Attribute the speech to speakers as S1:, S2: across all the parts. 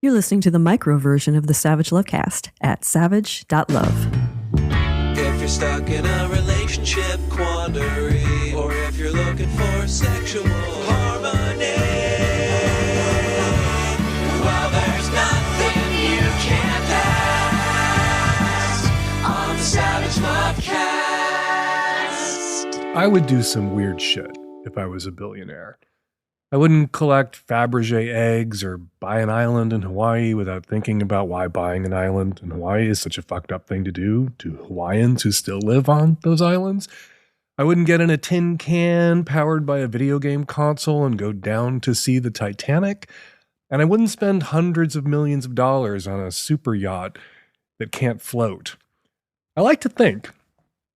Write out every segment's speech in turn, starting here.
S1: You're listening to the micro version of the Savage Lovecast at savage.love.
S2: If you're stuck in a relationship quandary, or if you're looking for sexual harmony, well, there's nothing you can't ask on the Savage Lovecast.
S3: I would do some weird shit if I was a billionaire. I wouldn't collect Fabergé eggs or buy an island in Hawaii without thinking about why buying an island in Hawaii is such a fucked up thing to do to Hawaiians who still live on those islands. I wouldn't get in a tin can powered by a video game console and go down to see the Titanic. And I wouldn't spend hundreds of millions of dollars on a super yacht that can't float. I like to think,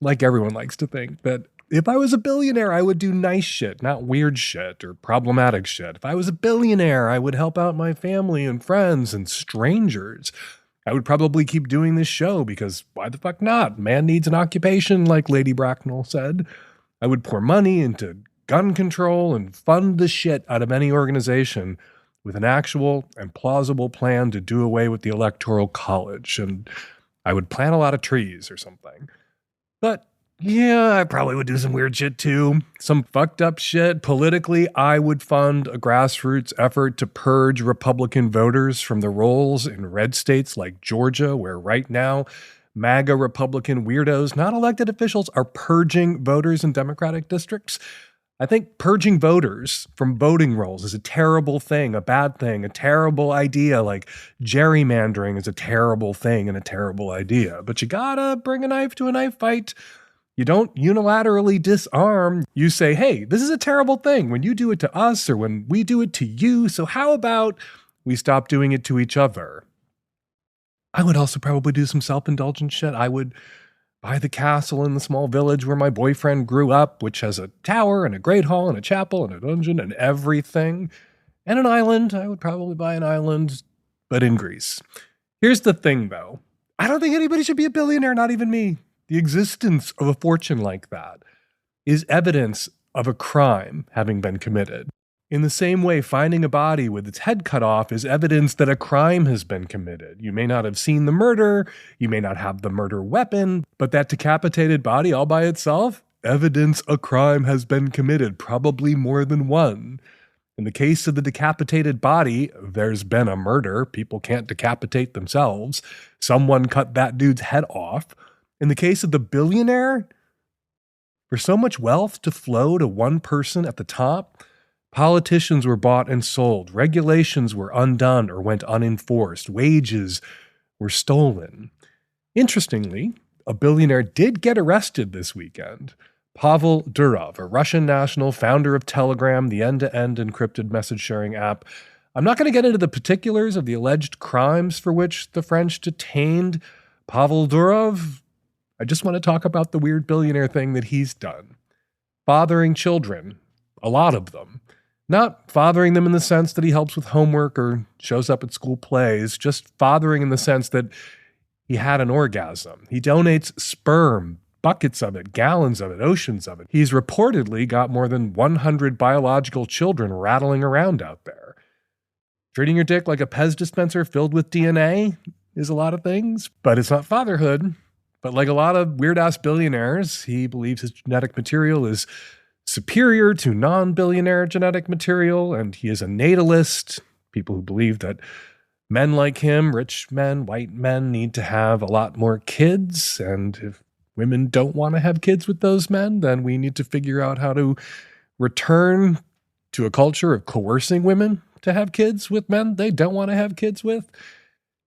S3: like everyone likes to think, that if I was a billionaire, I would do nice shit, not weird shit or problematic shit. If I was a billionaire, I would help out my family and friends and strangers. I would probably keep doing this show because why the fuck not? Man needs an occupation, like Lady Bracknell said. I would pour money into gun control and fund the shit out of any organization with an actual and plausible plan to do away with the Electoral College. And I would plant a lot of trees or something. But yeah, I probably would do some weird shit too. Some fucked up shit. Politically, I would fund a grassroots effort to purge Republican voters from the rolls in red states like Georgia, where right now, MAGA Republican weirdos, not elected officials, are purging voters in Democratic districts. I think purging voters from voting rolls is a terrible thing, a bad thing, a terrible idea. Like gerrymandering is a terrible thing and a terrible idea. But you gotta bring a knife to a knife fight. You don't unilaterally disarm. You say, hey, this is a terrible thing when you do it to us or when we do it to you. So how about we stop doing it to each other? I would also probably do some self-indulgent shit. I would buy the castle in the small village where my boyfriend grew up, which has a tower and a great hall and a chapel and a dungeon and everything. And an island. I would probably buy an island, but in Greece. Here's the thing, though. I don't think anybody should be a billionaire, not even me. The existence of a fortune like that is evidence of a crime having been committed. In the same way, finding a body with its head cut off is evidence that a crime has been committed. You may not have seen the murder, you may not have the murder weapon, but that decapitated body all by itself, evidence a crime has been committed, probably more than one. In the case of the decapitated body, there's been a murder. People can't decapitate themselves. Someone cut that dude's head off. In the case of the billionaire, for so much wealth to flow to one person at the top, politicians were bought and sold, regulations were undone or went unenforced, wages were stolen. Interestingly, a billionaire did get arrested this weekend. Pavel Durov, a Russian national, founder of Telegram, the end-to-end encrypted message-sharing app. I'm not going to get into the particulars of the alleged crimes for which the French detained Pavel Durov. I just want to talk about the weird billionaire thing that he's done. Fathering children, a lot of them. Not fathering them in the sense that he helps with homework or shows up at school plays, just fathering in the sense that he had an orgasm. He donates sperm, buckets of it, gallons of it, oceans of it. He's reportedly got more than 100 biological children rattling around out there. Treating your dick like a Pez dispenser filled with DNA is a lot of things, but it's not fatherhood. But like a lot of weird-ass billionaires, he believes his genetic material is superior to non-billionaire genetic material, and he is a natalist. People who believe that men like him, rich men, white men, need to have a lot more kids, and if women don't want to have kids with those men, then we need to figure out how to return to a culture of coercing women to have kids with men they don't want to have kids with.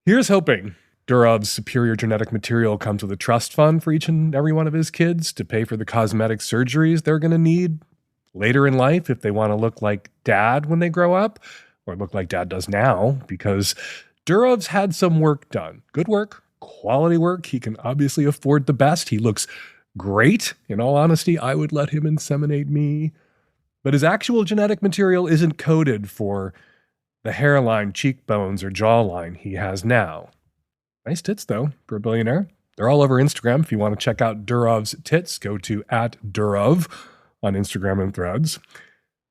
S3: Here's hoping Durov's superior genetic material comes with a trust fund for each and every one of his kids to pay for the cosmetic surgeries they're going to need later in life if they want to look like dad when they grow up, or look like dad does now, because Durov's had some work done. Good work, quality work. He can obviously afford the best. He looks great. In all honesty, I would let him inseminate me. But his actual genetic material isn't coded for the hairline, cheekbones, or jawline he has now. Nice tits, though, for a billionaire. They're all over Instagram. If you want to check out Durov's tits, go to @Durov on Instagram and Threads.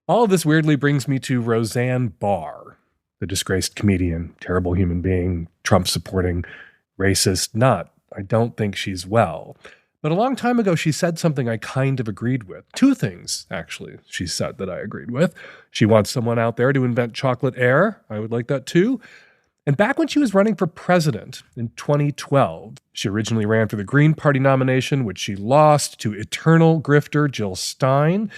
S3: All of this weirdly brings me to Roseanne Barr. the disgraced comedian, terrible human being, Trump supporting, racist, not. I don't think she's well. But a long time ago, she said something I kind of agreed with. Two things, actually, she said that I agreed with. She wants someone out there to invent chocolate air. I would like that too. And back when she was running for president in 2012, she originally ran for the Green Party nomination, which she lost to eternal grifter Jill Stein.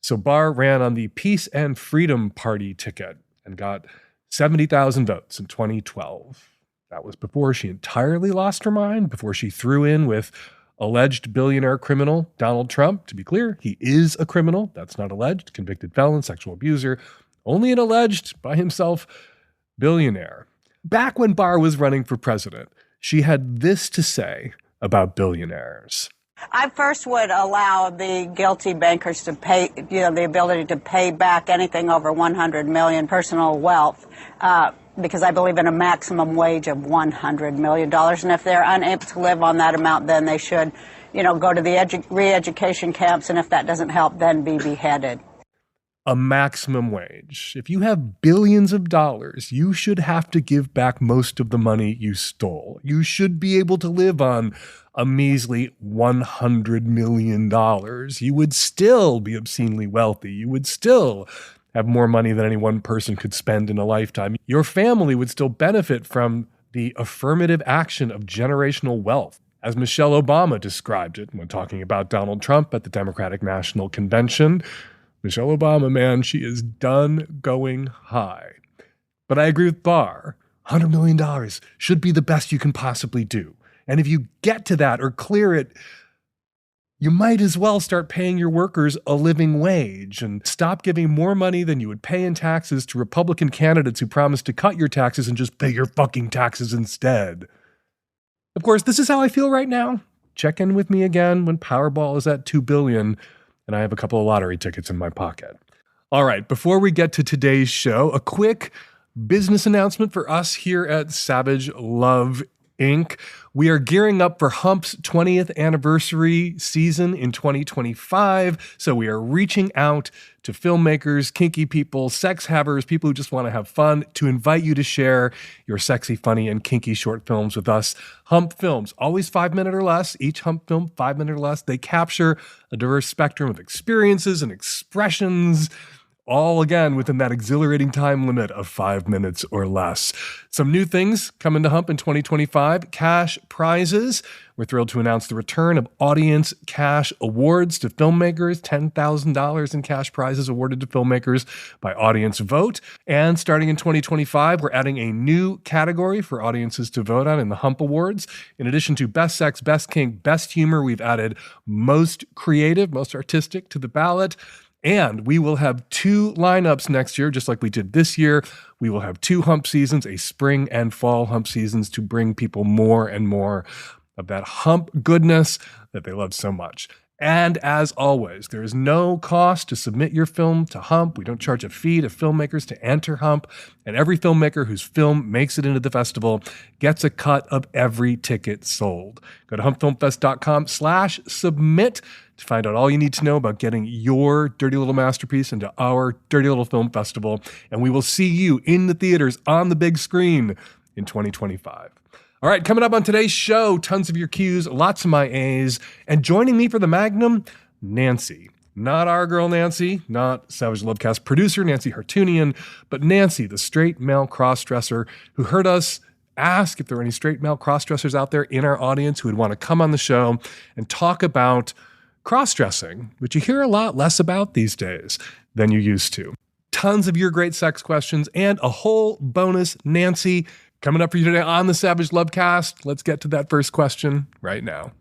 S3: So Barr ran on the Peace and Freedom Party ticket and got 70,000 votes in 2012. That was before she entirely lost her mind, before she threw in with alleged billionaire criminal Donald Trump. To be clear, he is a criminal. That's not alleged. Convicted felon, sexual abuser. Only an alleged, by himself, billionaire. Back when Barr was running for president, she had this to say about billionaires.
S4: I first would allow the guilty bankers to pay, the ability to pay back anything over 100 million personal wealth, because I believe in a maximum wage of $100 million. And if they're unable to live on that amount, then they should, go to the re-education camps. And if that doesn't help, then be beheaded.
S3: A maximum wage. If you have billions of dollars, you should have to give back most of the money you stole. You should be able to live on a measly $100 million. You would still be obscenely wealthy. You would still have more money than any one person could spend in a lifetime. Your family would still benefit from the affirmative action of generational wealth, as Michelle Obama described it when talking about Donald Trump at the Democratic National Convention. Michelle Obama, man, she is done going high. But I agree with Barr. $100 million should be the best you can possibly do. And if you get to that or clear it, you might as well start paying your workers a living wage and stop giving more money than you would pay in taxes to Republican candidates who promise to cut your taxes and just pay your fucking taxes instead. Of course, this is how I feel right now. Check in with me again when Powerball is at $2 billion and I have a couple of lottery tickets in my pocket. All right, before we get to today's show, a quick business announcement for us here at Savage Love Inc. We are gearing up for Hump's 20th anniversary season in 2025. So we are reaching out to filmmakers, kinky people, sex havers, people who just want to have fun, to invite you to share your sexy, funny, and kinky short films with us. Hump films, always 5 minutes or less. Each Hump film, 5 minutes or less. They capture a diverse spectrum of experiences and expressions, all again within that exhilarating time limit of 5 minutes or less. Some new things coming to Hump in 2025, cash prizes. We're thrilled to announce the return of Audience Cash Awards to filmmakers, $10,000 in cash prizes awarded to filmmakers by audience vote. And starting in 2025, we're adding a new category for audiences to vote on in the Hump Awards. In addition to Best Sex, Best Kink, Best Humor, we've added Most Creative, Most Artistic to the ballot. And we will have 2 lineups next year, just like we did this year. We will have 2 Hump seasons, a spring and fall Hump seasons, to bring people more and more of that Hump goodness that they love so much. And as always, there is no cost to submit your film to Hump. We don't charge a fee to filmmakers to enter Hump. And every filmmaker whose film makes it into the festival gets a cut of every ticket sold. Go to humpfilmfest.com/submit to find out all you need to know about getting your dirty little masterpiece into our Dirty Little Film Festival. And we will see you in the theaters on the big screen in 2025. All right, coming up on today's show, tons of your Qs, lots of my As, and joining me for the Magnum, Nancy. Not our girl Nancy, not Savage Lovecast producer Nancy Hartunian, but Nancy, the straight male crossdresser who heard us ask if there were any straight male crossdressers out there in our audience who would want to come on the show and talk about cross-dressing, which you hear a lot less about these days than you used to. Tons of your great sex questions and a whole bonus Nancy coming up for you today on the Savage Lovecast. Let's get to that first question right now.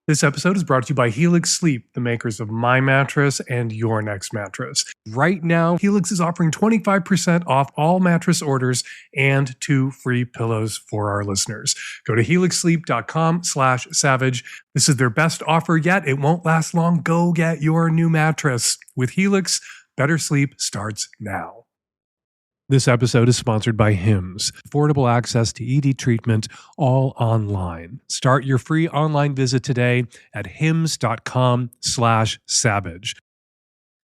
S3: This episode is brought to you by Helix Sleep, the makers of My Mattress and Your Next Mattress. Right now, Helix is offering 25% off all mattress orders and 2 free pillows for our listeners. Go to helixsleep.com/savage. This is their best offer yet. It won't last long. Go get your new mattress. With Helix, better sleep starts now. This episode is sponsored by Hims. Affordable access to ED treatment, all online. Start your free online visit today at hims.com/savage.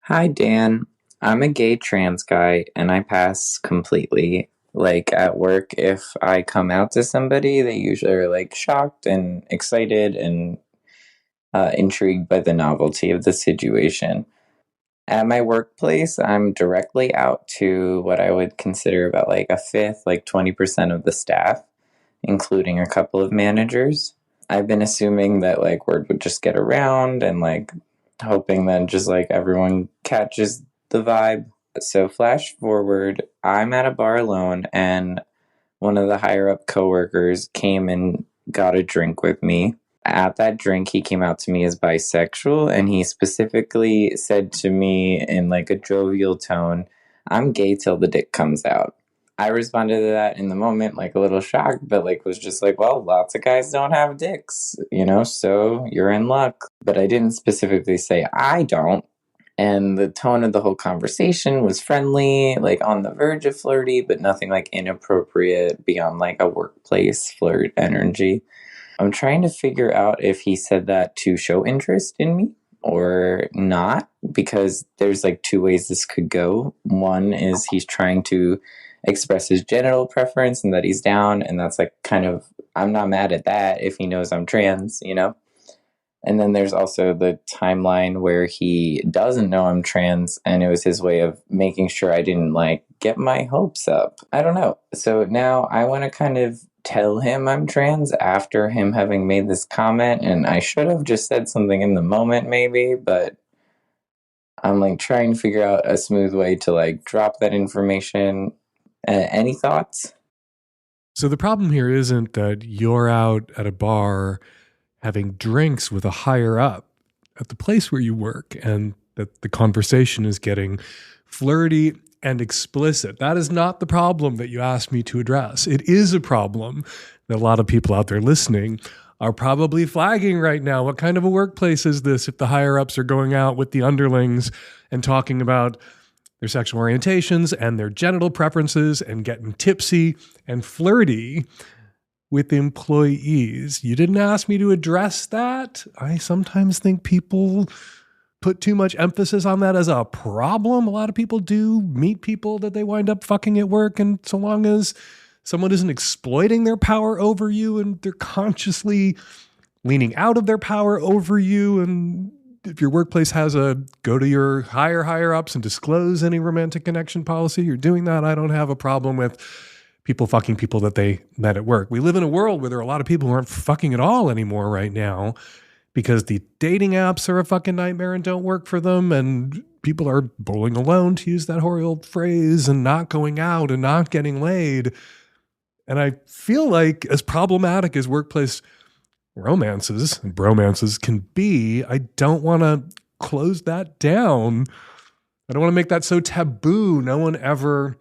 S5: Hi, Dan. I'm a gay trans guy, and I pass completely. Like, at work, if I come out to somebody, they usually are, like, shocked and excited and intrigued by the novelty of the situation. At my workplace, I'm directly out to what I would consider about, like, a fifth, like 20% of the staff, including a couple of managers. I've been assuming that, like, word would just get around and, like, hoping that just, like, everyone catches the vibe. So flash forward, I'm at a bar alone, and one of the higher up coworkers came and got a drink with me. At that drink, he came out to me as bisexual, and he specifically said to me in, like, a jovial tone, "I'm gay till the dick comes out." I responded to that in the moment, like, a little shocked, but, like, was just like, well, lots of guys don't have dicks, so you're in luck. But I didn't specifically say I don't. And the tone of the whole conversation was friendly, like on the verge of flirty, but nothing like inappropriate beyond like a workplace flirt energy. I'm trying to figure out if he said that to show interest in me or not, because there's like two ways this could go. One is he's trying to express his genital preference and that he's down, and that's like kind of, I'm not mad at that if he knows I'm trans, And then there's also the timeline where he doesn't know I'm trans, and it was his way of making sure I didn't like get my hopes up. I don't know. So now I want to kind of tell him I'm trans after him having made this comment, and I should have just said something in the moment maybe, but I'm like trying to figure out a smooth way to like drop that information. Any thoughts?
S3: So the problem here isn't that you're out at a bar having drinks with a higher up at the place where you work and that the conversation is getting flirty and explicit. That is not the problem that you asked me to address. It is a problem that a lot of people out there listening are probably flagging right now. What kind of a workplace is this if the higher ups are going out with the underlings and talking about their sexual orientations and their genital preferences and getting tipsy and flirty with employees? You didn't ask me to address that. I sometimes think people put too much emphasis on that as a problem. A lot of people do meet people that they wind up fucking at work, and so long as someone isn't exploiting their power over you and they're consciously leaning out of their power over you, and if your workplace has a go to your higher ups and disclose any romantic connection policy, you're doing that. I don't have a problem with people fucking people that they met at work. We live in a world where there are a lot of people who aren't fucking at all anymore right now because the dating apps are a fucking nightmare and don't work for them, and people are bowling alone, to use that hoary old phrase, and not going out and not getting laid. And I feel like as problematic as workplace romances and bromances can be, I don't want to close that down. I don't want to make that so taboo. No one ever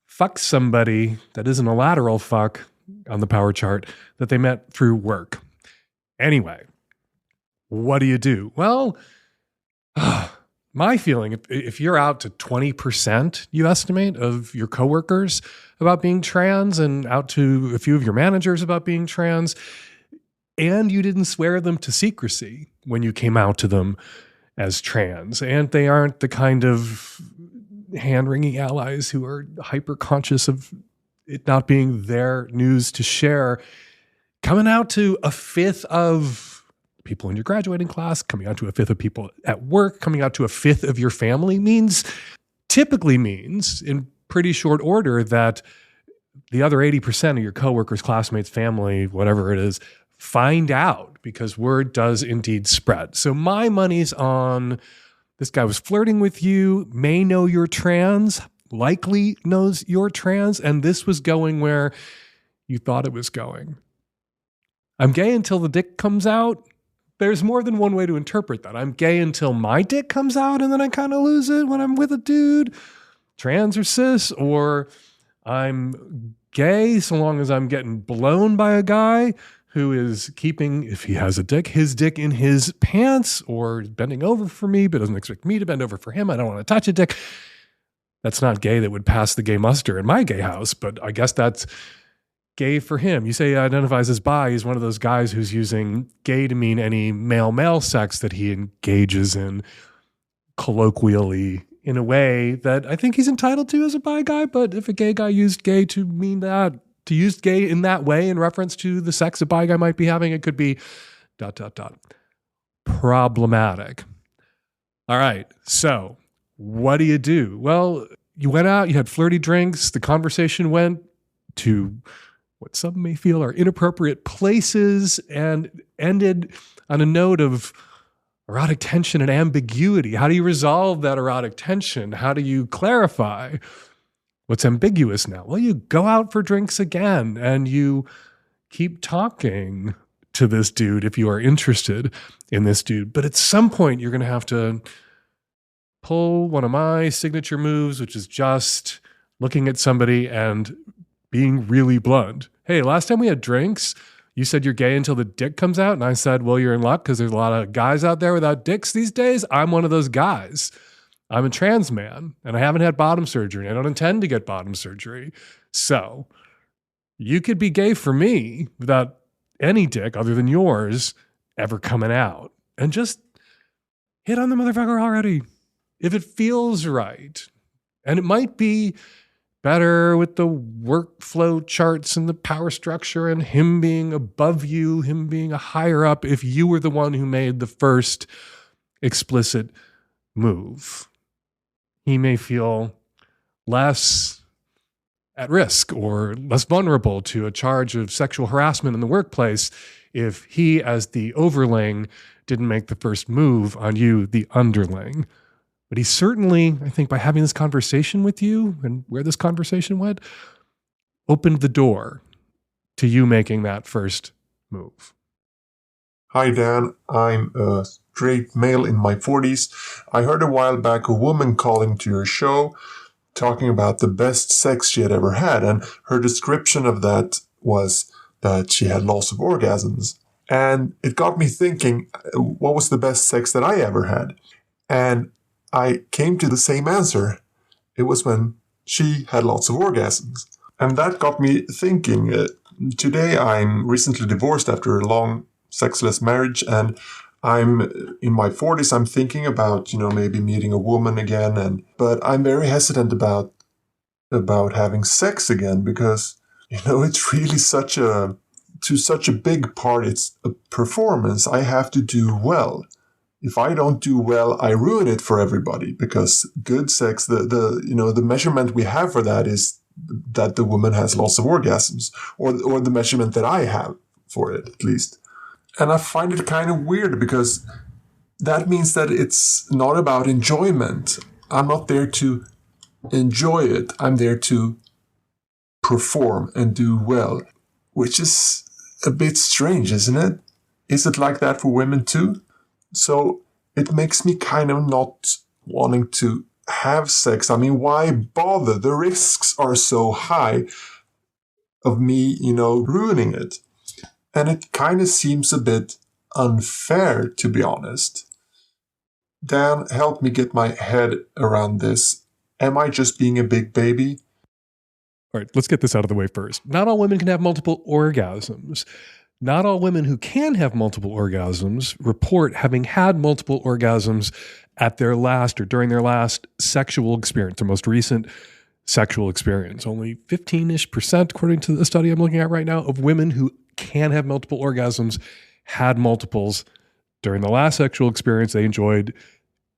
S3: fuck somebody that isn't a lateral fuck on the power chart that they met through work. Anyway, what do you do? Well, my feeling, if you're out to 20%, you estimate, of your coworkers about being trans and out to a few of your managers about being trans, and you didn't swear them to secrecy when you came out to them as trans, and they aren't the kind of hand-wringing allies who are hyper-conscious of it not being their news to share, coming out to a fifth of people in your graduating class, coming out to a fifth of people at work, coming out to a fifth of your family typically means in pretty short order that the other 80% of your coworkers, classmates, family, whatever it is, find out, because word does indeed spread. So my money's on this guy was flirting with you, may know you're trans, likely knows you're trans, and this was going where you thought it was going. I'm gay until the dick comes out. There's more than one way to interpret that. I'm gay until my dick comes out and then I kind of lose it when I'm with a dude, trans or cis, or I'm gay so long as I'm getting blown by a guy who is keeping, if he has a dick, his dick in his pants, or bending over for me but doesn't expect me to bend over for him. I don't want to touch a dick. That's not gay. That would pass the gay muster in my gay house, but I guess that's gay for him. You say he identifies as bi. He's one of those guys who's using gay to mean any male-male sex that he engages in colloquially in a way that I think he's entitled to as a bi guy. But if a gay guy used gay to mean that, to use gay in that way in reference to the sex a bi guy might be having, it could be ... problematic. All right. So what do you do? Well, you went out, you had flirty drinks. The conversation went to what some may feel are inappropriate places and ended on a note of erotic tension and ambiguity. How do you resolve that erotic tension? How do you clarify what's ambiguous now? Well, you go out for drinks again and you keep talking to this dude if you are interested in this dude. But at some point, you're going to have to pull one of my signature moves, which is just looking at somebody and being really blunt. Hey, last time we had drinks, you said you're gay until the dick comes out. And I said, well, you're in luck because there's a lot of guys out there without dicks these days. I'm one of those guys. I'm a trans man and I haven't had bottom surgery. And I don't intend to get bottom surgery. So you could be gay for me without any dick other than yours ever coming out. And just hit on the motherfucker already. If it feels right. And it might be better with the workflow charts and the power structure and him being above you, him being a higher up, if you were the one who made the first explicit move. He may feel less at risk or less vulnerable to a charge of sexual harassment in the workplace if he, as the overling, didn't make the first move on you, the underling. But he certainly, I think, by having this conversation with you and where this conversation went, opened the door to you making that first move.
S6: Hi, Dan. I'm a straight male in my 40s. I heard a while back a woman calling to your show talking about the best sex she had ever had, and her description of that was that she had lots of orgasms. And it got me thinking, what was the best sex that I ever had? And I came to the same answer. It was when she had lots of orgasms. And that got me thinking. Today I'm recently divorced after a long sexless marriage, and I'm in my 40s. I'm thinking about, maybe meeting a woman again, but I'm very hesitant about having sex again because, it's really such a big part. It's a performance. I have to do well. If I don't do well, I ruin it for everybody because good sex, the measurement we have for that is that the woman has lots of orgasms, or the measurement that I have for it, at least. And I find it kind of weird because that means that it's not about enjoyment. I'm not there to enjoy it. I'm there to perform and do well, which is a bit strange, isn't it? Is it like that for women too? So it makes me kind of not wanting to have sex. I mean, why bother? The risks are so high of me, ruining it. And it kind of seems a bit unfair, to be honest. Dan, help me get my head around this. Am I just being a big baby?
S3: All right, let's get this out of the way first. Not all women can have multiple orgasms. Not all women who can have multiple orgasms report having had multiple orgasms at their last or during their last sexual experience, their most recent sexual experience. Only 15-ish%, according to the study I'm looking at right now, of women who can have multiple orgasms had multiples during the last sexual experience they enjoyed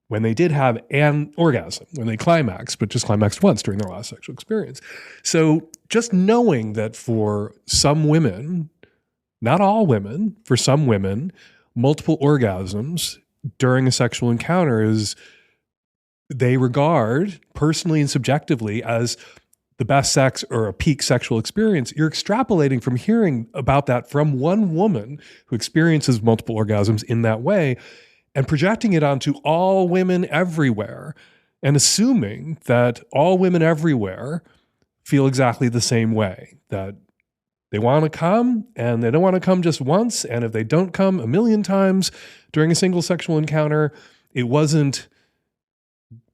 S3: when they did have an orgasm, when they climaxed, but just climaxed once during their last sexual experience. So just knowing that for some women, not all women, for some women, multiple orgasms during a sexual encounter is they regard personally and subjectively as the best sex or a peak sexual experience. You're extrapolating from hearing about that from one woman who experiences multiple orgasms in that way and projecting it onto all women everywhere and assuming that all women everywhere feel exactly the same way, that they want to come and they don't want to come just once. And if they don't come a million times during a single sexual encounter, it wasn't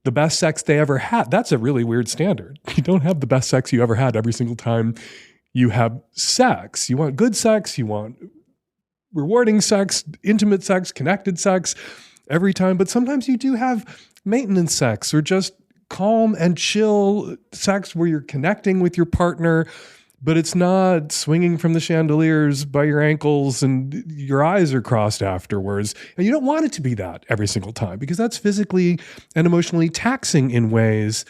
S3: the best sex they ever had. That's a really weird standard. You don't have the best sex you ever had every single time you have sex. You want good sex. You want rewarding sex, intimate sex, connected sex every time. But sometimes you do have maintenance sex or just calm and chill sex where you're connecting with your partner, but it's not swinging from the chandeliers by your ankles and your eyes are crossed afterwards. And you don't want it to be that every single time, because that's physically and emotionally taxing in ways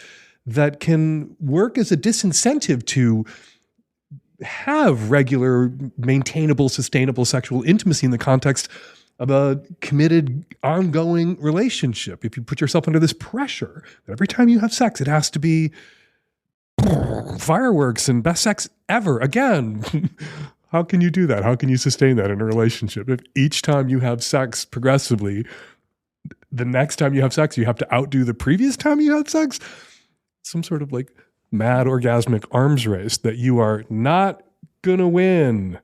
S3: that can work as a disincentive to have regular, maintainable, sustainable sexual intimacy in the context of a committed, ongoing relationship. If you put yourself under this pressure that every time you have sex, it has to be fireworks and best sex ever again. How can you do that? How can you sustain that in a relationship? If each time you have sex progressively, the next time you have sex, you have to outdo the previous time you had sex, some sort of like mad orgasmic arms race that you are not gonna win.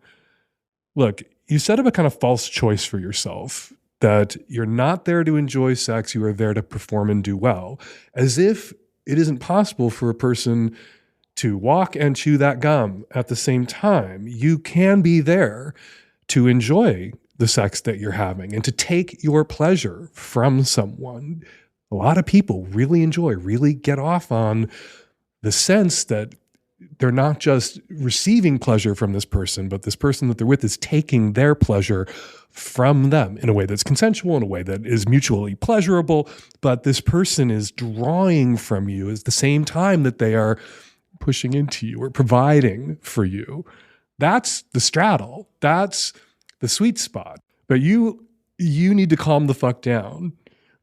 S3: Look, you set up a kind of false choice for yourself that you're not there to enjoy sex, you are there to perform and do well, as if it isn't possible for a person to walk and chew that gum at the same time. You can be there to enjoy the sex that you're having and to take your pleasure from someone. A lot of people really enjoy, really get off on the sense that they're not just receiving pleasure from this person, but this person that they're with is taking their pleasure from them in a way that's consensual, in a way that is mutually pleasurable, but this person is drawing from you at the same time that they are pushing into you or providing for you. That's the straddle. That's the sweet spot. But you need to calm the fuck down.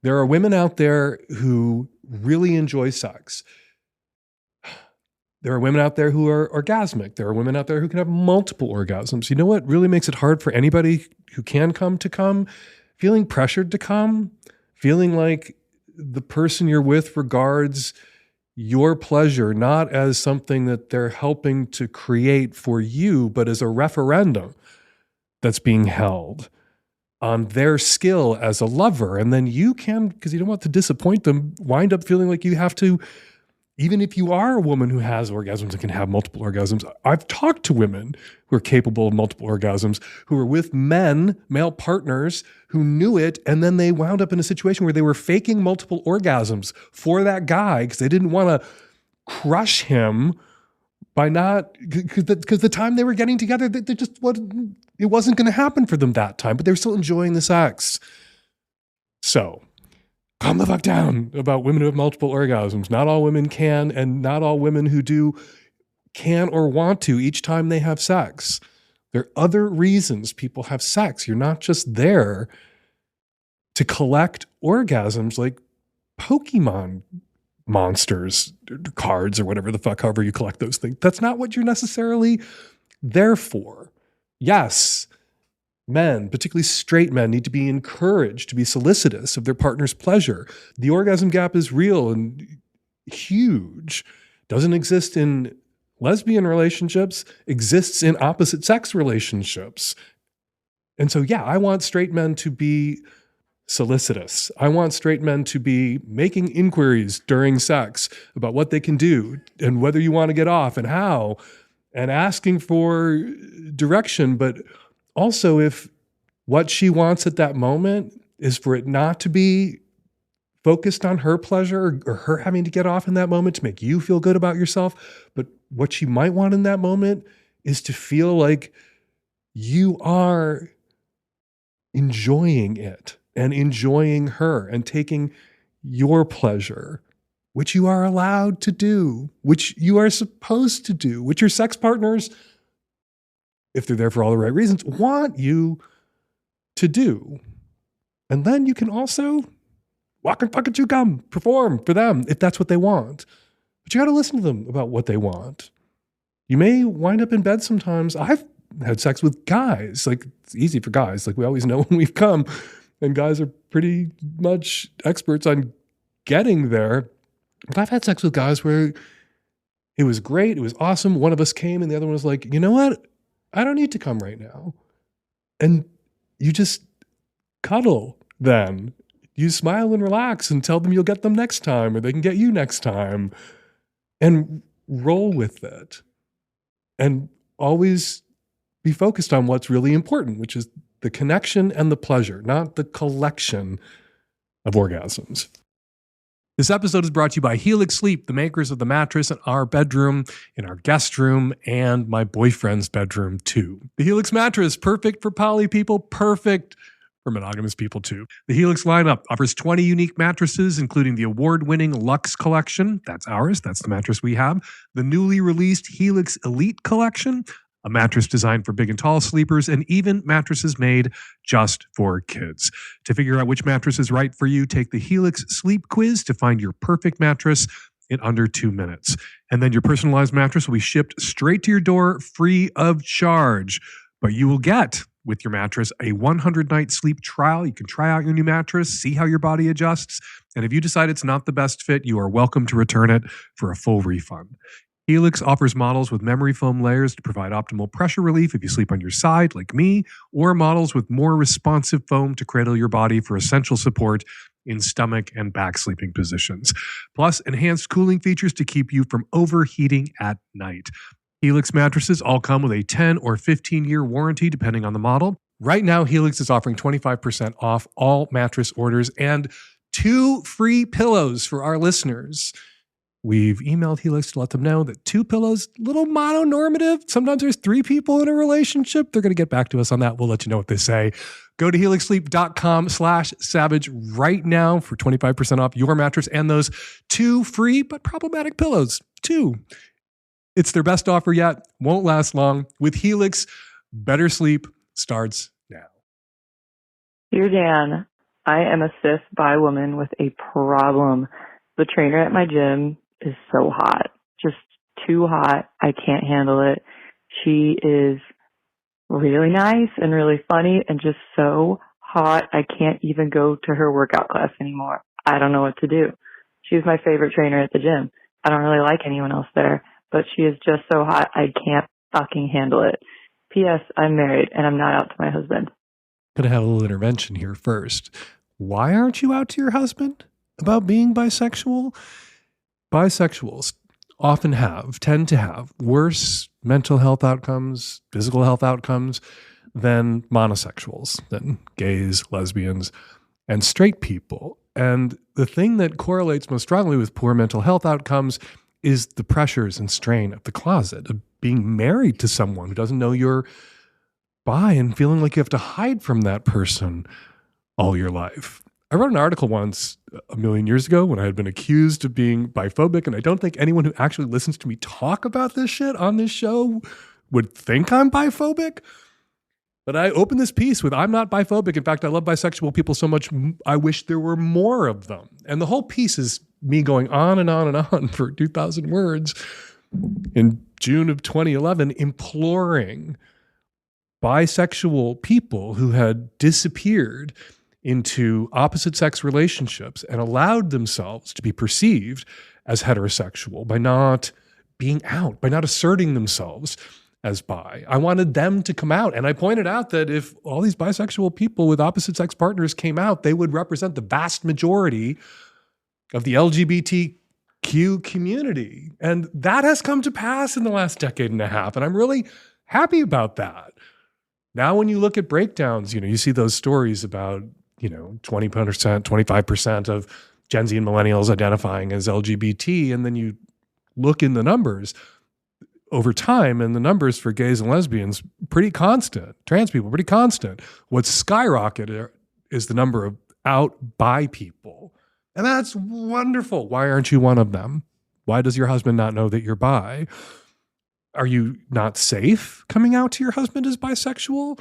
S3: There are women out there who really enjoy sex. There are women out there who are orgasmic. There are women out there who can have multiple orgasms. You know what really makes it hard for anybody who can come to come? Feeling pressured to come, feeling like the person you're with regards your pleasure not as something that they're helping to create for you, but as a referendum that's being held on their skill as a lover. And then you can, because you don't want to disappoint them, wind up feeling like you have to, even if you are a woman who has orgasms and can have multiple orgasms. I've talked to women who are capable of multiple orgasms, who are with men, male partners, who knew it, and then they wound up in a situation where they were faking multiple orgasms for that guy because they didn't want to crush him by not, because the time they were getting together, they just wasn't, it wasn't going to happen for them that time, but they were still enjoying the sex. So calm the fuck down about women who have multiple orgasms. Not all women can, and not all women who do can or want to each time they have sex. There are other reasons people have sex. You're not just there to collect orgasms like Pokemon monsters, cards, or whatever the fuck, however you collect those things. That's not what you're necessarily there for. Yes, men, particularly straight men, need to be encouraged to be solicitous of their partner's pleasure. The orgasm gap is real and huge. Doesn't exist in lesbian relationships, exists in opposite sex relationships. And so, yeah, I want straight men to be solicitous. I want straight men to be making inquiries during sex about what they can do and whether you want to get off and how, and asking for direction. But also, if what she wants at that moment is for it not to be focused on her pleasure or her having to get off in that moment to make you feel good about yourself, but what she might want in that moment is to feel like you are enjoying it and enjoying her and taking your pleasure, which you are allowed to do, which you are supposed to do, which your sex partners, if they're there for all the right reasons, want you to do. And then you can also walk and fucking chew gum, perform for them if that's what they want. But you got to listen to them about what they want. You may wind up in bed sometimes. I've had sex with guys. Like, it's easy for guys. Like, we always know when we've come. And guys are pretty much experts on getting there. But I've had sex with guys where it was great. It was awesome. One of us came and the other one was like, you know what? I don't need to come right now. And you just cuddle then. You smile and relax and tell them you'll get them next time or they can get you next time. And roll with it. And always be focused on what's really important, which is the connection and the pleasure, not the collection of orgasms. This episode is brought to you by Helix Sleep, the makers of the mattress in our bedroom, in our guest room, and my boyfriend's bedroom too. The Helix mattress, perfect for poly people, perfect for monogamous people too. The Helix lineup offers 20 unique mattresses, including the award-winning Luxe collection. That's ours. That's the mattress we have. The newly released Helix Elite collection, a mattress designed for big and tall sleepers, and even mattresses made just for kids. To figure out which mattress is right for you, take the Helix Sleep Quiz to find your perfect mattress in under 2 minutes. And then your personalized mattress will be shipped straight to your door free of charge. But you will get, with your mattress, a 100-night sleep trial. You can try out your new mattress, see how your body adjusts. And if you decide it's not the best fit, you are welcome to return it for a full refund. Helix offers models with memory foam layers to provide optimal pressure relief if you sleep on your side, like me, or models with more responsive foam to cradle your body for essential support in stomach and back sleeping positions. Plus, enhanced cooling features to keep you from overheating at night. Helix mattresses all come with a 10 or 15-year warranty, depending on the model. Right now, Helix is offering 25% off all mattress orders and 2 free pillows for our listeners. We've emailed Helix to let them know that 2 pillows, little mononormative. Sometimes there's 3 people in a relationship. They're going to get back to us on that. We'll let you know what they say. Go to helixsleep.com/savage right now for 25% off your mattress and those 2 free but problematic pillows. 2. It's their best offer yet. Won't last long. With Helix, better sleep starts now.
S7: Dear Dan, I am a cis bi woman with a problem. The trainer at my gym is so hot, just too hot. I can't handle it. She is really nice and really funny and just so hot. I can't even go to her workout class anymore. I don't know what to do. She's my favorite trainer at the gym. I don't really like anyone else there, but she is just so hot. I can't fucking handle it. P.S. I'm married and I'm not out to my husband.
S3: Gonna have a little intervention here first. Why aren't you out to your husband about being bisexual? Bisexuals often tend to have worse mental health outcomes, physical health outcomes than monosexuals, than gays, lesbians, and straight people. And the thing that correlates most strongly with poor mental health outcomes is the pressures and strain of the closet, of being married to someone who doesn't know you're bi and feeling like you have to hide from that person all your life. I wrote an article once a million years ago when I had been accused of being biphobic, and I don't think anyone who actually listens to me talk about this shit on this show would think I'm biphobic. But I opened this piece with, I'm not biphobic. In fact, I love bisexual people so much, I wish there were more of them. And the whole piece is me going on and on and on for 2,000 words in June of 2011, imploring bisexual people who had disappeared into opposite sex relationships and allowed themselves to be perceived as heterosexual by not being out, by not asserting themselves as bi. I wanted them to come out. And I pointed out that if all these bisexual people with opposite sex partners came out, they would represent the vast majority of the LGBTQ community. And that has come to pass in the last decade and a half. And I'm really happy about that. Now, when you look at breakdowns, you see those stories about 20%, 25% of Gen Z and millennials identifying as LGBT, and then you look in the numbers over time, and the numbers for gays and lesbians, pretty constant. Trans people, pretty constant. What's skyrocketed is the number of out bi people. And that's wonderful. Why aren't you one of them? Why does your husband not know that you're bi? Are you not safe coming out to your husband as bisexual?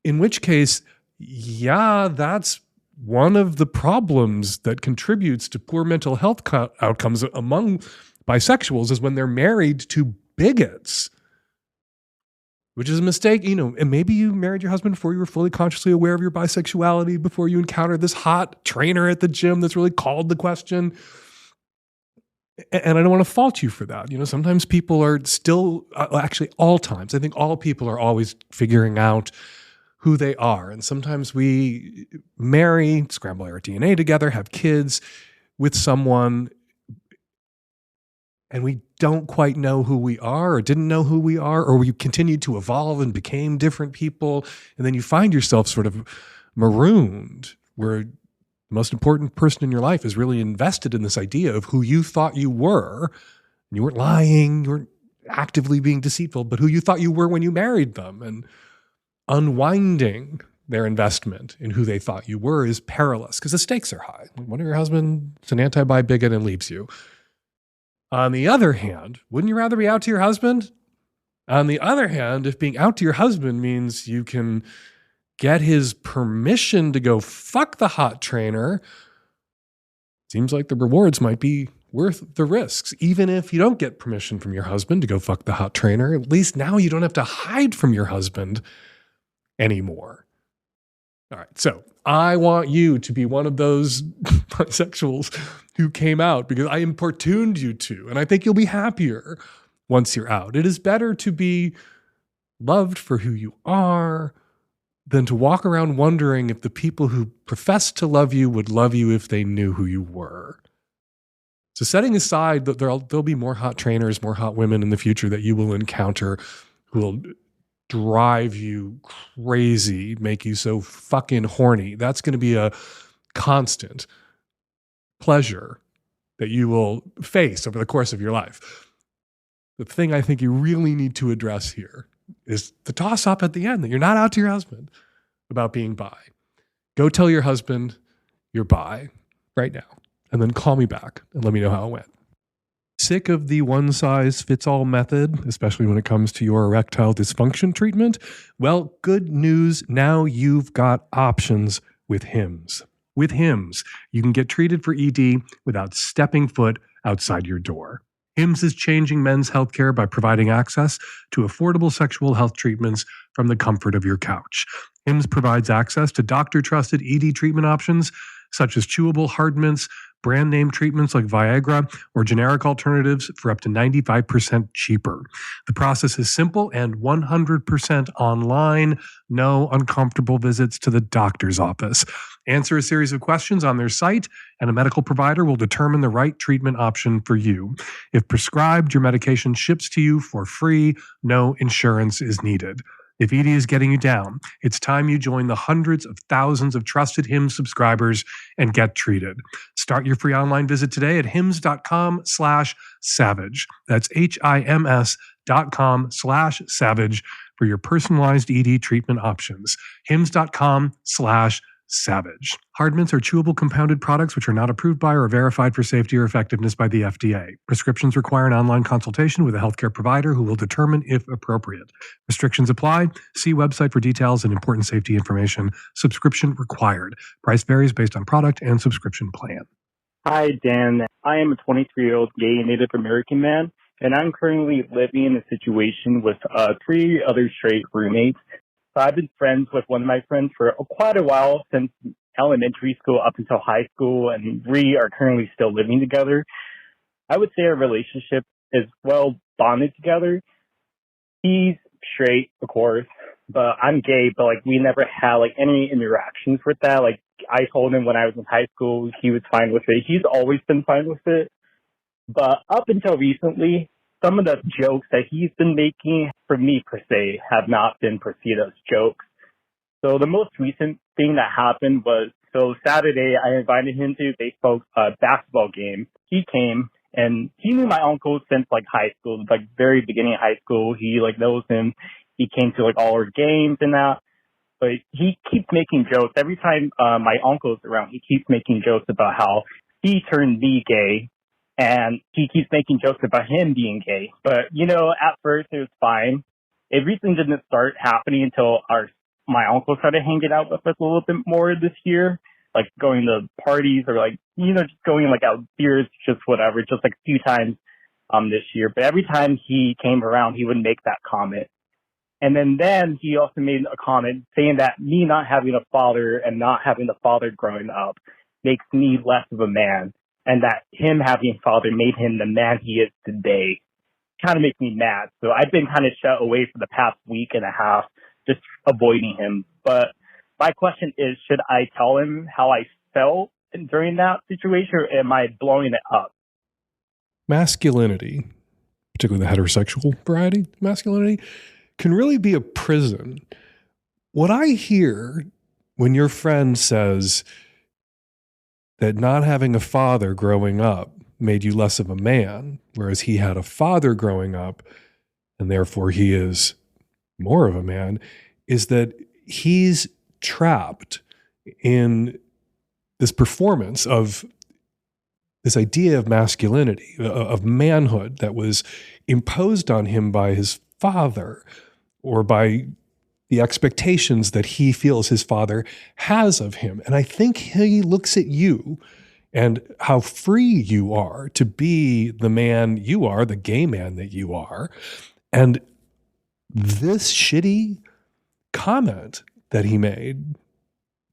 S3: In which case, yeah, that's one of the problems that contributes to poor mental health outcomes among bisexuals is when they're married to bigots, which is a mistake. And maybe you married your husband before you were fully consciously aware of your bisexuality, before you encountered this hot trainer at the gym that's really called the question. And I don't want to fault you for that. Sometimes people are still, actually all times, I think all people are always figuring out who they are. And sometimes we marry, scramble our DNA together, have kids with someone, and we don't quite know who we are or didn't know who we are, or we continued to evolve and became different people. And then you find yourself sort of marooned, where The most important person in your life is really invested in this idea of who you thought you were. And you weren't lying, you weren't actively being deceitful, but who you thought you were when you married them. And unwinding their investment in who they thought you were is perilous because the stakes are high. What if your husband is an anti-bi bigot and leaves you? On the other hand, wouldn't you rather be out to your husband? On the other hand, if being out to your husband means you can get his permission to go fuck the hot trainer, seems like the rewards might be worth the risks. Even if you don't get permission from your husband to go fuck the hot trainer, at least now you don't have to hide from your husband anymore. All right, so I want you to be one of those bisexuals who came out because I importuned you to, and I think you'll be happier once you're out. It is better to be loved for who you are than to walk around wondering if the people who profess to love you would love you if they knew who you were. So setting aside that there'll be more hot trainers, more hot women in the future that you will encounter who will drive you crazy, make you so fucking horny. That's going to be a constant pleasure that you will face over the course of your life. The thing I think you really need to address here is the toss up at the end that you're not out to your husband about being bi. Go tell your husband you're bi right now, and then call me back and let me know how it went. Sick of the one-size-fits-all method, especially when it comes to your erectile dysfunction treatment? Well, good news. Now you've got options with Hims. With Hims, you can get treated for ED without stepping foot outside your door. Hims is changing men's healthcare by providing access to affordable sexual health treatments from the comfort of your couch. Hims provides access to doctor-trusted ED treatment options such as chewable hard mints, brand name treatments like Viagra, or generic alternatives for up to 95% cheaper. The process is simple and 100% online. No uncomfortable visits to the doctor's office. Answer a series of questions on their site, and a medical provider will determine the right treatment option for you. If prescribed, your medication ships to you for free. No insurance is needed. If ED is getting you down, it's time you join the hundreds of thousands of trusted Hims subscribers and get treated. Start your free online visit today at hims.com/savage. That's HIMS.com/savage for your personalized ED treatment options. hims.com/savage. Hard mints are chewable compounded products which are not approved by or verified for safety or effectiveness by the FDA. Prescriptions require an online consultation with a healthcare provider who will determine if appropriate. Restrictions apply. See website for details and important safety information. Subscription required. Price varies based on product and subscription plan.
S8: Hi, Dan. I am a 23-year-old gay Native American man, and I'm currently living in a situation with 3 other straight roommates. So I've been friends with one of my friends for quite a while, since elementary school up until high school, and we are currently still living together. I would say our relationship is well bonded together. He's straight, of course, but I'm gay, but we never had any interactions with that. I told him when I was in high school, he was fine with it. He's always been fine with it. But up until recently, some of the jokes that he's been making, for me per se, have not been perceived as jokes. So the most recent thing that happened was, Saturday, I invited him to a basketball game. He came, and he knew my uncle since high school, very beginning of high school. He knows him. He came to all our games and that. But he keeps making jokes. Every time my uncle's around, he keeps making jokes about how he turned me gay. And he keeps making jokes about him being gay. But, at first it was fine. It recently didn't start happening until my uncle started hanging out with us a little bit more this year. Going to parties or just going out beers, just whatever, just a few times this year. But every time he came around, he would make that comment. And then he also made a comment saying that me not having a father and not having a father growing up makes me less of a man. And that him having a father made him the man he is today. Kind of makes me mad. So I've been kind of shut away for the past week and a half, just avoiding him. But my question is, should I tell him how I felt during that situation, or am I blowing it up?
S3: Masculinity, particularly the heterosexual variety of masculinity, can really be a prison. What I hear when your friend says, that not having a father growing up made you less of a man, whereas he had a father growing up, and therefore he is more of a man, is that he's trapped in this performance of this idea of masculinity, of manhood that was imposed on him by his father or by the expectations that he feels his father has of him. And I think he looks at you and how free you are to be the man you are, the gay man that you are. And this shitty comment that he made,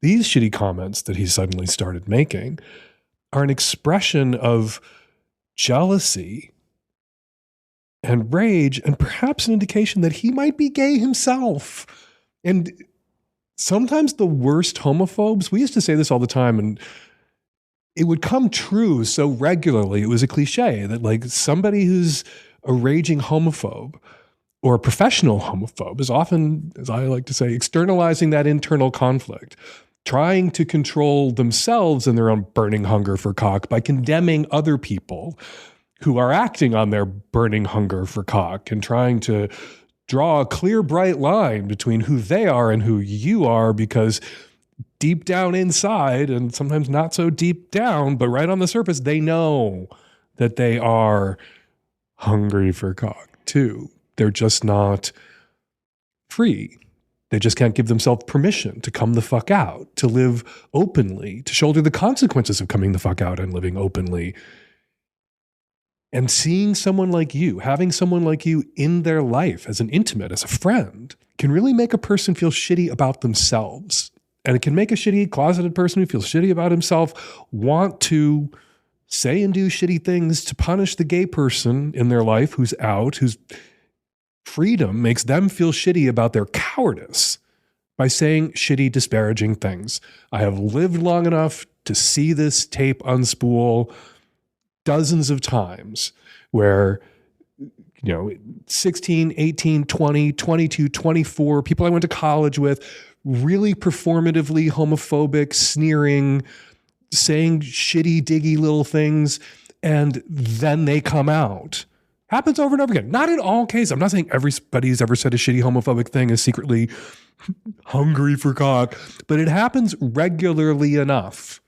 S3: these shitty comments that he suddenly started making, are an expression of jealousy and rage, and perhaps an indication that he might be gay himself. And sometimes the worst homophobes, we used to say this all the time, and it would come true so regularly. It was a cliche that like somebody who's a raging homophobe or a professional homophobe is often, as I like to say, externalizing that internal conflict, trying to control themselves and their own burning hunger for cock by condemning other people who are acting on their burning hunger for cock and trying to draw a clear, bright line between who they are and who you are, because deep down inside, and sometimes not so deep down, but right on the surface, they know that they are hungry for cock too. They're just not free. They just can't give themselves permission to come the fuck out, to live openly, to shoulder the consequences of coming the fuck out and living openly. And seeing someone like you, having someone like you in their life as an intimate, as a friend, can really make a person feel shitty about themselves. And it can make a shitty, closeted person who feels shitty about himself want to say and do shitty things to punish the gay person in their life who's out, whose freedom makes them feel shitty about their cowardice by saying shitty, disparaging things. I have lived long enough to see this tape unspool dozens of times where, 16, 18, 20, 22, 24, people I went to college with, really performatively homophobic, sneering, saying shitty, diggy little things, and then they come out. Happens over and over again. Not in all cases. I'm not saying everybody who's ever said a shitty homophobic thing is secretly hungry for cock, but it happens regularly enough.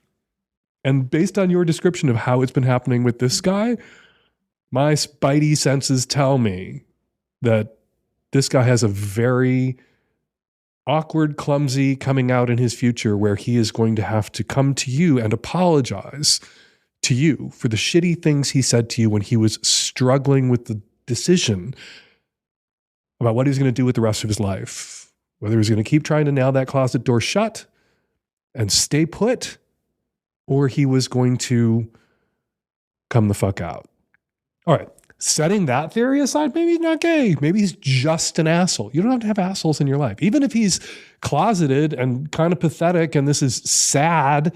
S3: And based on your description of how it's been happening with this guy, my spidey senses tell me that this guy has a very awkward, clumsy coming out in his future where he is going to have to come to you and apologize to you for the shitty things he said to you when he was struggling with the decision about what he was going to do with the rest of his life. Whether he was going to keep trying to nail that closet door shut and stay put, or he was going to come the fuck out. All right. Setting that theory aside, maybe he's not gay. Maybe he's just an asshole. You don't have to have assholes in your life. Even if he's closeted and kind of pathetic and this is sad,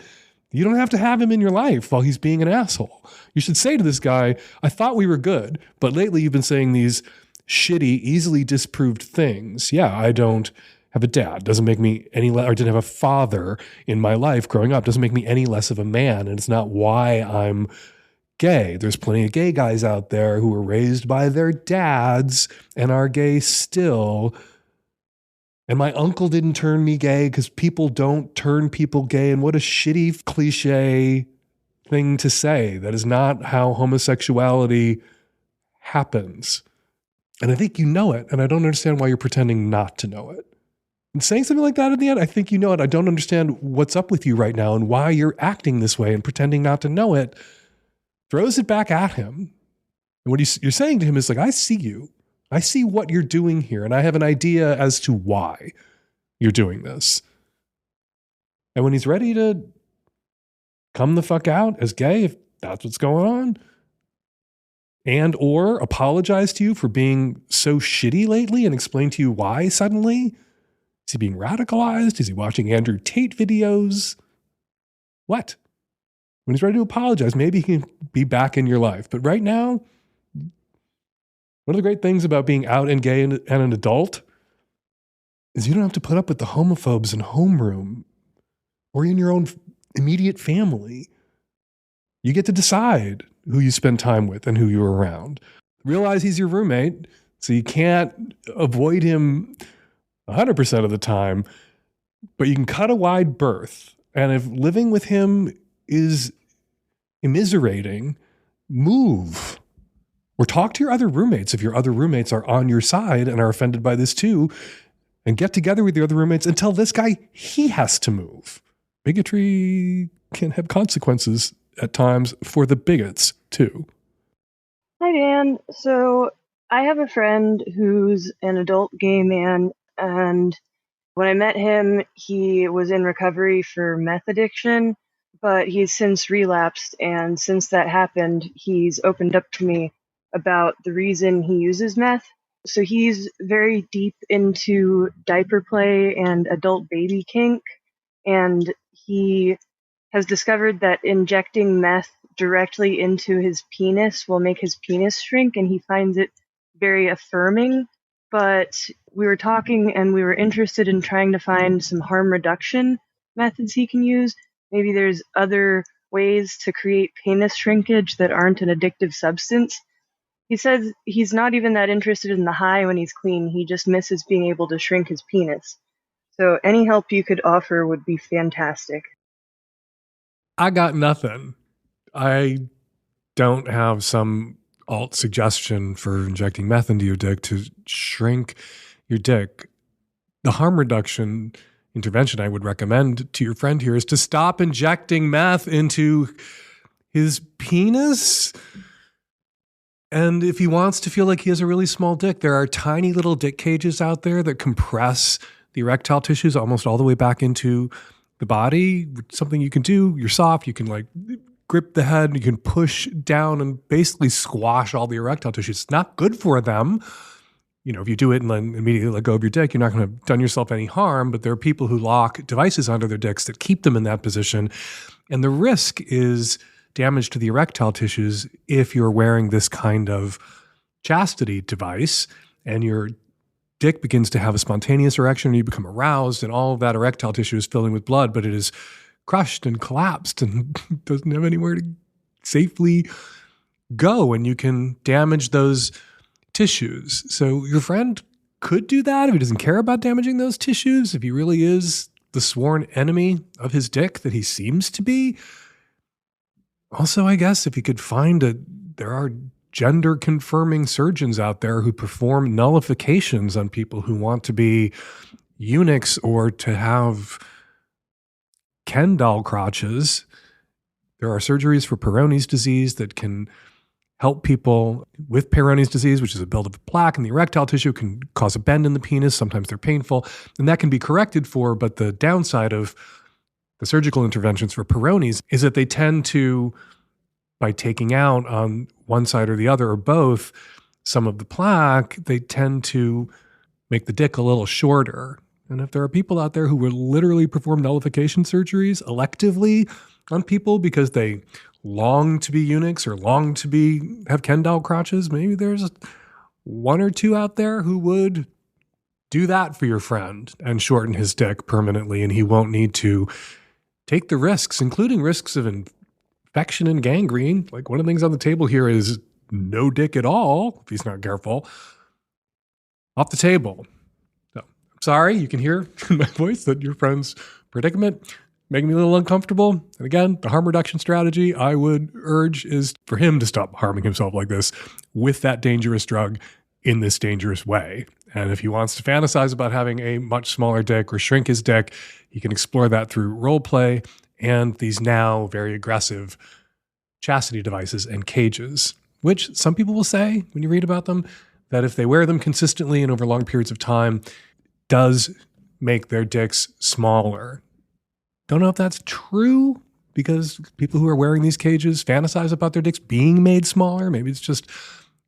S3: you don't have to have him in your life while he's being an asshole. You should say to this guy, I thought we were good, but lately you've been saying these shitty, easily disproved things. Yeah, I don't have a dad. Doesn't make me any less, or didn't have a father in my life growing up. Doesn't make me any less of a man. And it's not why I'm gay. There's plenty of gay guys out there who were raised by their dads and are gay still. And my uncle didn't turn me gay because people don't turn people gay. And what a shitty cliche thing to say. That is not how homosexuality happens. And I think you know it. And I don't understand why you're pretending not to know it. And saying something like that at the end, I think you know it. I don't understand what's up with you right now and why you're acting this way and pretending not to know it. Throws it back at him. And what you're saying to him is like, I see you. I see what you're doing here. And I have an idea as to why you're doing this. And when he's ready to come the fuck out as gay, if that's what's going on, and or apologize to you for being so shitty lately and explain to you why suddenly, is he being radicalized? Is he watching Andrew Tate videos? What? When he's ready to apologize, maybe he can be back in your life. But right now, one of the great things about being out and gay and an adult is you don't have to put up with the homophobes in homeroom or in your own immediate family You get to decide who you spend time with and who you're around. Realize he's your roommate, so you can't avoid him 100% of the time, but you can cut a wide berth. And if living with him is immiserating, move. Or talk to your other roommates if your other roommates are on your side and are offended by this too, and get together with your other roommates and tell this guy he has to move. Bigotry can have consequences at times for the bigots too.
S9: Hi, Dan. So I have a friend who's an adult gay man, and when I met him, he was in recovery for meth addiction, but he's since relapsed, and since that happened, he's opened up to me about the reason he uses meth. So he's very deep into diaper play and adult baby kink, and he has discovered that injecting meth directly into his penis will make his penis shrink, and he finds it very affirming. But we were talking and we were interested in trying to find some harm reduction methods he can use. Maybe there's other ways to create penis shrinkage that aren't an addictive substance. He says he's not even that interested in the high when he's clean. He just misses being able to shrink his penis. So any help you could offer would be fantastic.
S3: I got nothing. I don't have some alt suggestion for injecting meth into your dick to shrink your dick. The harm reduction intervention I would recommend to your friend here is to stop injecting meth into his penis. And if he wants to feel like he has a really small dick, there are tiny little dick cages out there that compress the erectile tissues almost all the way back into the body. Something you can do. You're soft. You can like grip the head. You can push down and basically squash all the erectile tissues. It's not good for them. You know, if you do it and then immediately let go of your dick, you're not going to have done yourself any harm. But there are people who lock devices onto their dicks that keep them in that position. And the risk is damage to the erectile tissues if you're wearing this kind of chastity device and your dick begins to have a spontaneous erection and you become aroused and all of that erectile tissue is filling with blood, but it is crushed and collapsed and doesn't have anywhere to safely go, and you can damage those tissues. So your friend could do that if he doesn't care about damaging those tissues, if he really is the sworn enemy of his dick that he seems to be. Also, I guess if he could find there are gender confirming surgeons out there who perform nullifications on people who want to be eunuchs or to have Ken doll crotches. There are surgeries for Peyronie's disease that can help people with Peyronie's disease, which is a buildup of plaque in the erectile tissue, can cause a bend in the penis. Sometimes they're painful, and that can be corrected for. But the downside of the surgical interventions for Peyronie's is that they tend to, by taking out on one side or the other or both some of the plaque, they tend to make the dick a little shorter. And if there are people out there who will literally perform nullification surgeries electively on people because they long to be eunuchs or long to have Ken doll crotches, maybe there's one or two out there who would do that for your friend and shorten his dick permanently, and he won't need to take the risks, including risks of infection and gangrene. Like, one of the things on the table here is no dick at all, if he's not careful. Off the table. So, I'm sorry, you can hear in my voice that your friend's predicament making me a little uncomfortable. And again, the harm reduction strategy I would urge is for him to stop harming himself like this with that dangerous drug in this dangerous way. And if he wants to fantasize about having a much smaller dick or shrink his dick, he can explore that through role play and these now very aggressive chastity devices and cages, which some people will say when you read about them, that if they wear them consistently and over long periods of time, does make their dicks smaller. Don't know if that's true, because people who are wearing these cages fantasize about their dicks being made smaller. Maybe it's just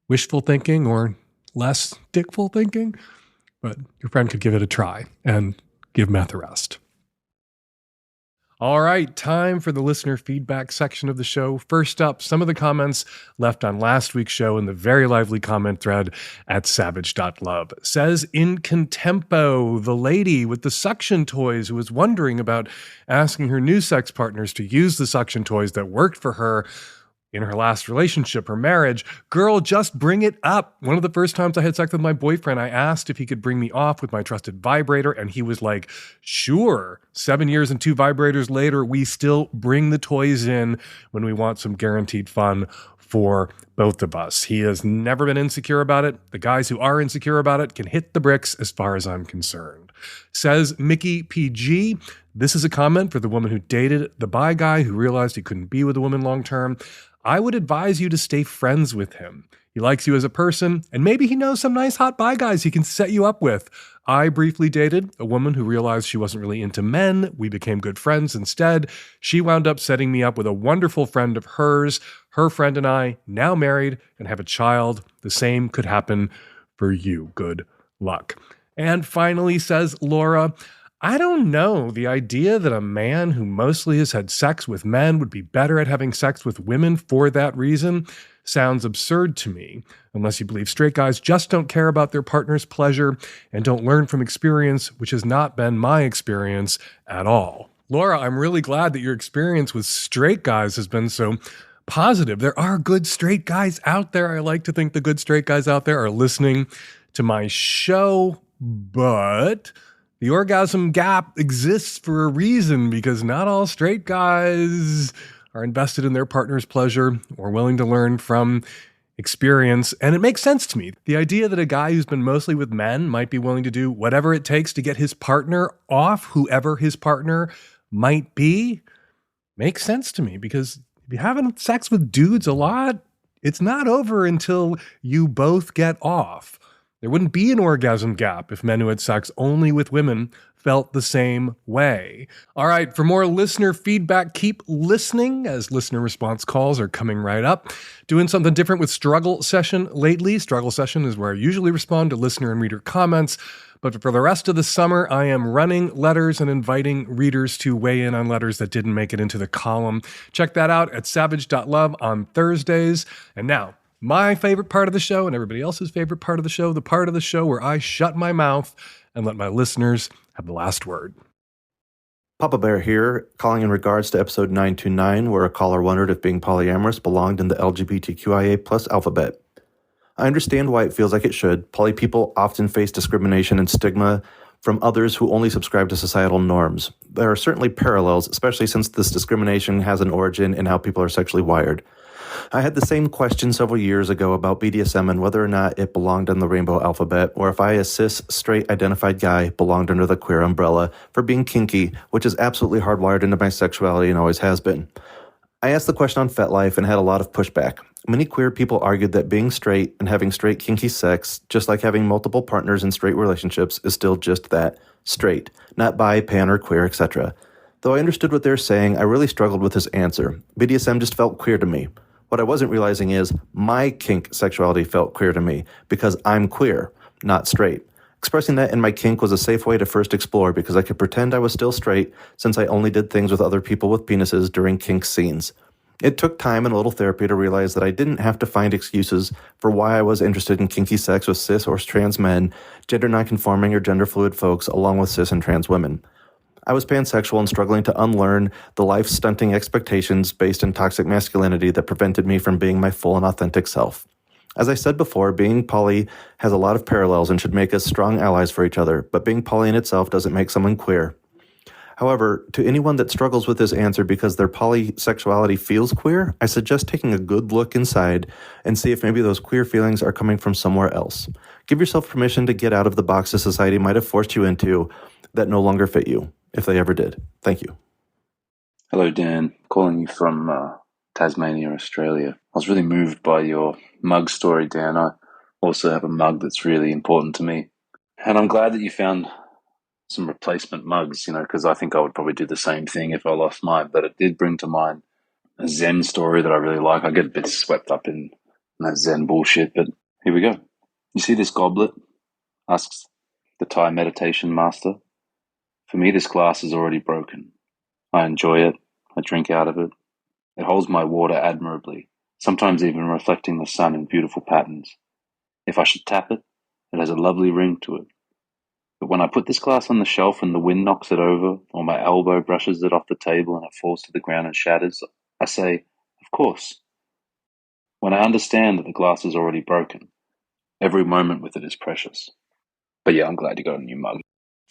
S3: wishful thinking or less dickful thinking, but your friend could give it a try and give meth a rest. All right, time for the listener feedback section of the show. First up, some of the comments left on last week's show in the very lively comment thread at savage.love. Says, in contempo, the lady with the suction toys who was wondering about asking her new sex partners to use the suction toys that worked for her in her last relationship or marriage. Girl, just bring it up. One of the first times I had sex with my boyfriend, I asked if he could bring me off with my trusted vibrator, and he was like, sure. 7 years and 2 vibrators later, we still bring the toys in when we want some guaranteed fun for both of us. He has never been insecure about it. The guys who are insecure about it can hit the bricks as far as I'm concerned. Says Mickey PG, this is a comment for the woman who dated the bi guy who realized he couldn't be with a woman long term. I would advise you to stay friends with him. He likes you as a person, and maybe he knows some nice hot bi guys he can set you up with. I briefly dated a woman who realized she wasn't really into men. We became good friends instead. She wound up setting me up with a wonderful friend of hers. Her friend and I, now married and have a child. The same could happen for you. Good luck. And finally, says Laura, I don't know. The idea that a man who mostly has had sex with men would be better at having sex with women for that reason sounds absurd to me, unless you believe straight guys just don't care about their partner's pleasure and don't learn from experience, which has not been my experience at all. Laura, I'm really glad that your experience with straight guys has been so positive. There are good straight guys out there. I like to think the good straight guys out there are listening to my show, but the orgasm gap exists for a reason, because not all straight guys are invested in their partner's pleasure or willing to learn from experience. And it makes sense to me. The idea that a guy who's been mostly with men might be willing to do whatever it takes to get his partner off, whoever his partner might be, makes sense to me, because if you're having sex with dudes a lot, it's not over until you both get off. There wouldn't be an orgasm gap if men who had sex only with women felt the same way. All right, for more listener feedback, keep listening as listener response calls are coming right up. Doing something different with Struggle Session lately. Struggle Session is where I usually respond to listener and reader comments, but for the rest of the summer, I am running letters and inviting readers to weigh in on letters that didn't make it into the column. Check that out at savage.love on Thursdays. And now, my favorite part of the show and everybody else's favorite part of the show, the part of the show where I shut my mouth and let my listeners have the last word.
S10: Papa Bear here, calling in regards to episode 929, where a caller wondered if being polyamorous belonged in the lgbtqia plus alphabet. I understand why it feels like it should. Poly people often face discrimination and stigma from others who only subscribe to societal norms. There are certainly parallels, especially since this discrimination has an origin in how people are sexually wired. I had the same question several years ago about BDSM and whether or not it belonged in the rainbow alphabet, or if I, a cis, straight, identified guy, belonged under the queer umbrella for being kinky, which is absolutely hardwired into my sexuality and always has been. I asked the question on FetLife and had a lot of pushback. Many queer people argued that being straight and having straight kinky sex, just like having multiple partners in straight relationships, is still just that, straight, not bi, pan, or queer, etc. Though I understood what they're saying, I really struggled with this answer. BDSM just felt queer to me. What I wasn't realizing is my kink sexuality felt queer to me because I'm queer, not straight. Expressing that in my kink was a safe way to first explore because I could pretend I was still straight since I only did things with other people with penises during kink scenes. It took time and a little therapy to realize that I didn't have to find excuses for why I was interested in kinky sex with cis or trans men, gender nonconforming or gender fluid folks, along with cis and trans women. I was pansexual and struggling to unlearn the life-stunting expectations based in toxic masculinity that prevented me from being my full and authentic self. As I said before, being poly has a lot of parallels and should make us strong allies for each other, but being poly in itself doesn't make someone queer. However, to anyone that struggles with this answer because their polysexuality feels queer, I suggest taking a good look inside and see if maybe those queer feelings are coming from somewhere else. Give yourself permission to get out of the boxes society might have forced you into that no longer fit you, if they ever did. Thank you.
S11: Hello, Dan. Calling you from Tasmania, Australia. I was really moved by your mug story, Dan. I also have a mug that's really important to me. And I'm glad that you found some replacement mugs, because I think I would probably do the same thing if I lost mine. But it did bring to mind a Zen story that I really like. I get a bit swept up in that Zen bullshit, but here we go. You see this goblet? Asks the Thai meditation master. For me, this glass is already broken. I enjoy it. I drink out of it. It holds my water admirably, sometimes even reflecting the sun in beautiful patterns. If I should tap it, it has a lovely ring to it. But when I put this glass on the shelf and the wind knocks it over, or my elbow brushes it off the table and it falls to the ground and shatters, I say, of course. When I understand that the glass is already broken, every moment with it is precious. But yeah, I'm glad you got a new mug.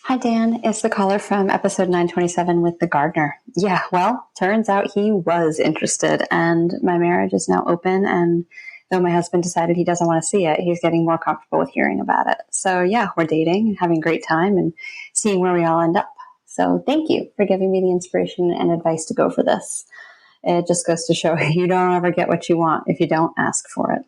S12: Hi, Dan. It's the caller from episode 927 with the gardener. Yeah, well, turns out he was interested, and my marriage is now open, and though my husband decided he doesn't want to see it, he's getting more comfortable with hearing about it. So yeah, we're dating and having a great time and seeing where we all end up. So thank you for giving me the inspiration and advice to go for this. It just goes to show you don't ever get what you want if you don't ask for it.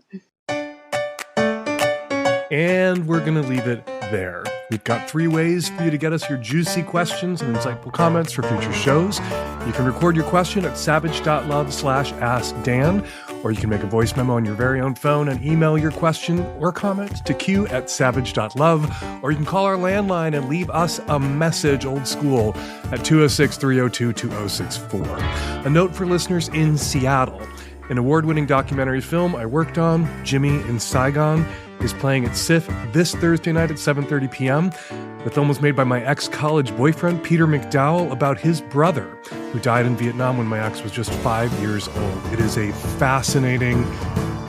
S3: And we're going to leave it there. We've got 3 ways for you to get us your juicy questions and insightful comments for future shows. You can record your question at savage.love/askdan, or you can make a voice memo on your very own phone and email your question or comment to q@savage.love, or you can call our landline and leave us a message, old school, at 206-302-2064. A note for listeners in Seattle. An award-winning documentary film I worked on, Jimmy in Saigon, is playing at SIFF this Thursday night at 7:30 p.m. The film was made by my ex-college boyfriend, Peter McDowell, about his brother, who died in Vietnam when my ex was just 5 years old. It is a fascinating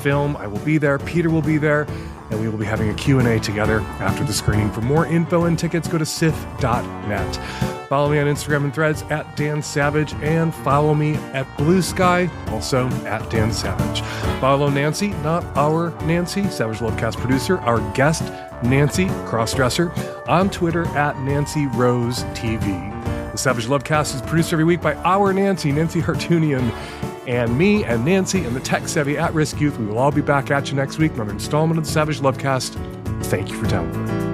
S3: film. I will be there, Peter will be there, and we will be having a Q&A together after the screening. For more info and tickets, go to sif.net. Follow me on Instagram and Threads at Dan Savage, and follow me at Blue Sky, also at Dan Savage. Follow Nancy, not our Nancy, Savage Lovecast producer, our guest, Nancy, crossdresser, on Twitter at Nancy Rose TV. The Savage Lovecast is produced every week by our Nancy Hartunian, and me and Nancy and the tech-savvy at-risk youth. We will all be back at you next week, another installment of the Savage Lovecast. Thank you for downloading.